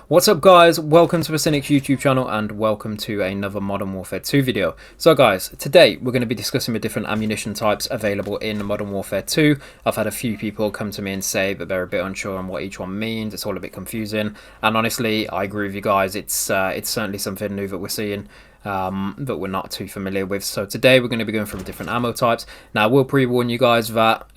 What's up guys, welcome to the Cynic's YouTube channel and welcome to another Modern Warfare 2 video. So guys, today we're going to be discussing the different ammunition types available in Modern Warfare 2. I've had a few people come to me and say that they're a bit unsure on what each one means, it's all a bit confusing, and honestly I agree with you guys, it's certainly something new that we're seeing. That we're not too familiar with. So today we're going to be going through different ammo types. Now I will pre-warn you guys that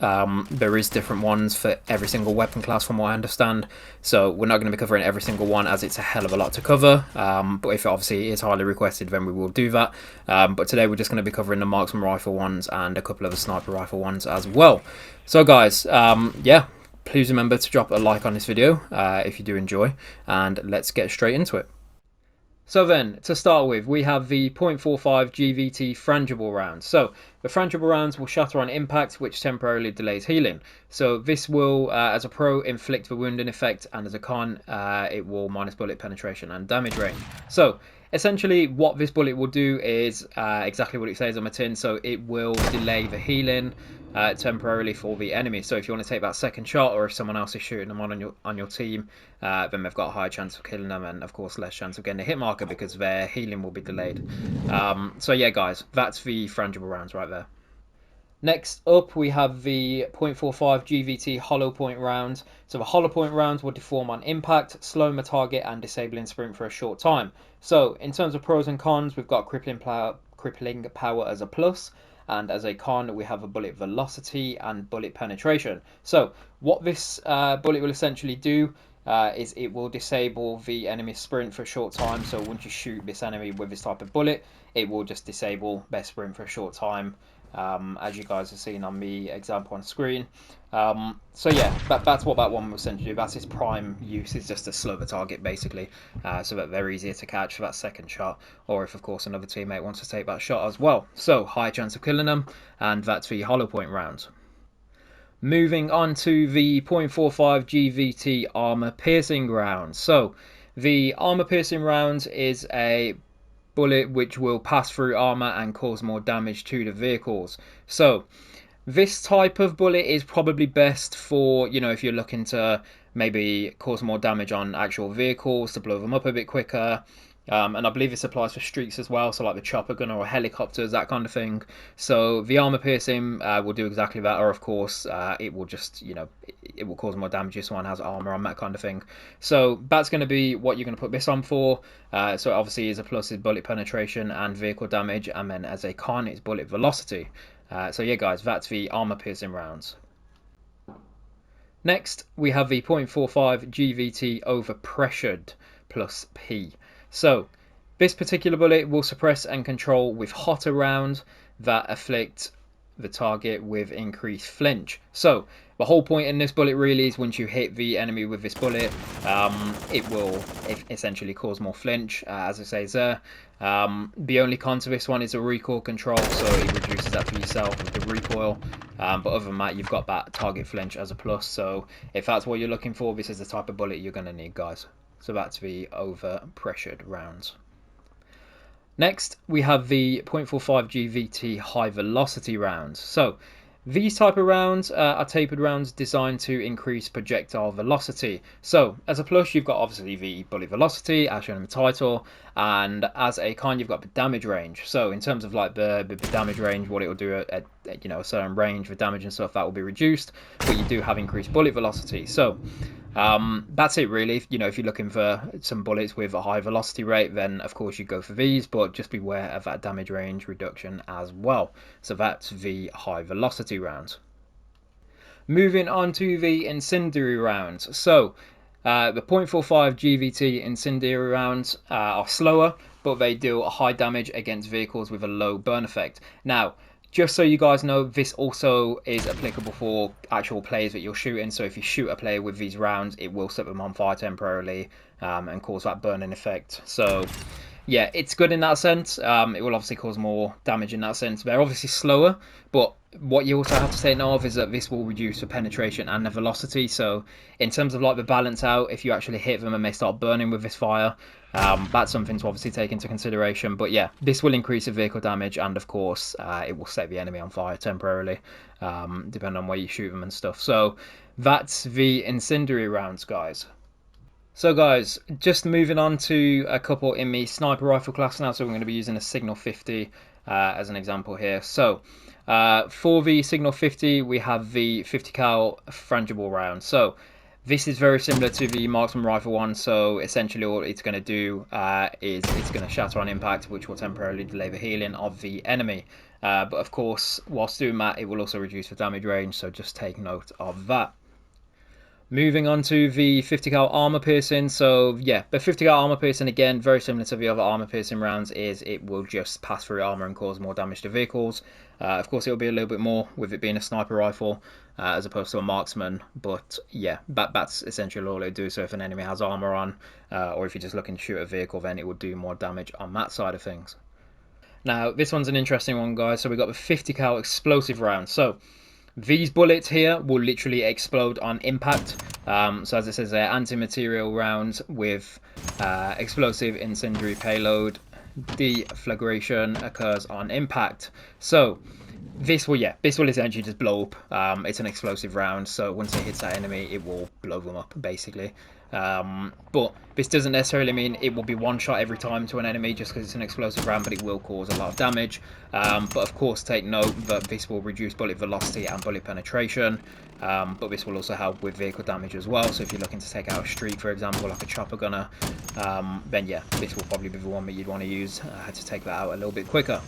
there is different ones for every single weapon class from what I understand, so we're not going to be covering every single one as it's a hell of a lot to cover, but if it obviously is highly requested then we will do that. But today we're just going to be covering the marksman rifle ones and a couple of the sniper rifle ones as well. So guys, yeah, please remember to drop a like on this video if you do enjoy, and let's get straight into it. So then, to start with, we have the .45 GVT frangible rounds. So, the frangible rounds will shatter on impact, which temporarily delays healing. So, this will, as a pro, inflict the wounding effect, and as a con, it will minus bullet penetration and damage range. So, essentially, what this bullet will do is exactly what it says on the tin. So, it will delay the healing temporarily for the enemy. So if you want to take that second shot, or if someone else is shooting them on your team, then they've got a higher chance of killing them, and of course less chance of getting a hit marker because their healing will be delayed. So yeah guys, that's the frangible rounds right there. Next up, we have the .45 GVT hollow point rounds. So the hollow point rounds will deform on impact, slowing the target and disabling sprint for a short time. So in terms of pros and cons, we've got crippling power as a plus, and as a con we have a bullet velocity and bullet penetration. So what this bullet will essentially do is it will disable the enemy sprint for a short time. So once you shoot this enemy with this type of bullet, it will just disable their sprint for a short time, as you guys have seen on the example on screen. So yeah, that's what that one will essentially do. That's its prime use, is just to slow the target basically, so that they're easier to catch for that second shot, or if of course another teammate wants to take that shot as well. So high chance of killing them, and that's the hollow point rounds. Moving on to the .45 GVT armor piercing rounds. So the armor piercing rounds is a bullet which will pass through armor and cause more damage to the vehicles. So this type of bullet is probably best for, you know, if you're looking to maybe cause more damage on actual vehicles to blow them up a bit quicker. And I believe this applies for streaks as well, so like the chopper gun or helicopters, that kind of thing. So the armor piercing will do exactly that, or of course it will just, you know, it will cause more damage if someone has armor on, that kind of thing. So that's going to be what you're going to put this on for. So obviously as a plus is bullet penetration and vehicle damage, and then as a con it's bullet velocity. So yeah guys, that's the armor piercing rounds. Next we have the .45 GVT overpressured plus P. So this particular bullet will suppress and control with hotter rounds that afflict the target with increased flinch. So the whole point in this bullet really is once you hit the enemy with this bullet, it will essentially cause more flinch, as it says there. The only con to this one is a recoil control, so it reduces that for yourself with the recoil. But other than that, you've got that target flinch as a plus. So if that's what you're looking for, this is the type of bullet you're going to need, guys. So that's the over pressured rounds. Next we have the .45 GVT high velocity rounds. So these type of rounds are tapered rounds designed to increase projectile velocity. So as a plus you've got obviously the bullet velocity as shown in the title, and as a con you've got the damage range. So in terms of like the damage range, what it will do at you know a certain range with damage and stuff, that will be reduced, but you do have increased bullet velocity. So that's it really. You know, if you're looking for some bullets with a high velocity rate, then of course you go for these, but just beware of that damage range reduction as well. So that's the high velocity rounds. Moving on to the incendiary rounds. So the .45 GVT incendiary rounds are slower, but they deal high damage against vehicles with a low burn effect. Now, just so you guys know, this also is applicable for actual players that you're shooting. So if you shoot a player with these rounds, it will set them on fire temporarily and cause that burning effect. So yeah, it's good in that sense. It will obviously cause more damage in that sense. They're obviously slower, but what you also have to take note of is that this will reduce the penetration and the velocity. So in terms of like the balance out, if you actually hit them and they start burning with this fire, that's something to obviously take into consideration. But yeah, this will increase the vehicle damage, and of course it will set the enemy on fire temporarily, depending on where you shoot them and stuff. So that's the incendiary rounds, guys. So guys, just moving on to a couple in the sniper rifle class now. So we're going to be using a Signal 50 as an example here. So for the Signal 50, we have the 50 cal frangible round. So this is very similar to the marksman rifle one. So essentially all it's going to do is it's going to shatter on impact, which will temporarily delay the healing of the enemy. But of course, whilst doing that, it will also reduce the damage range. So just take note of that. Moving on to the 50 cal armor piercing. So yeah, the 50 cal armor piercing, again, very similar to the other armor piercing rounds, is it will just pass through armor and cause more damage to vehicles. Of course, it'll be a little bit more with it being a sniper rifle as opposed to a marksman. But yeah, that's essentially all it do. So if an enemy has armor on, or if you're just looking to shoot a vehicle, then it will do more damage on that side of things. Now, this one's an interesting one, guys. So we've got the 50 cal explosive round. So these bullets here will literally explode on impact. So as it says there, anti-material rounds with explosive incendiary payload. Deflagration occurs on impact. So this will essentially just blow up. It's an explosive round, so once it hits that enemy, it will blow them up, basically. But this doesn't necessarily mean it will be one shot every time to an enemy just because it's an explosive round, but it will cause a lot of damage. But of course, take note that this will reduce bullet velocity and bullet penetration, but this will also help with vehicle damage as well. So if you're looking to take out a street, for example, like a chopper gunner, then yeah, this will probably be the one that you'd want to use to take that out a little bit quicker.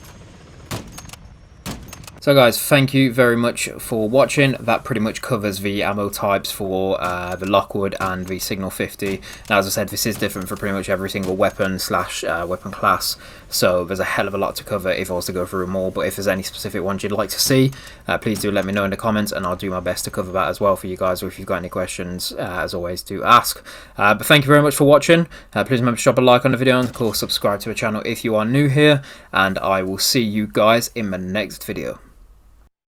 So guys, thank you very much for watching. That pretty much covers the ammo types for the Lockwood and the Signal 50. Now, as I said, this is different for pretty much every single weapon / weapon class, so there's a hell of a lot to cover if I was to go through them all. But if there's any specific ones you'd like to see, please do let me know in the comments, and I'll do my best to cover that as well for you guys. Or if you've got any questions, as always, do ask. But thank you very much for watching. Please remember to drop a like on the video, and of course subscribe to the channel if you are new here, and I will see you guys in the next video.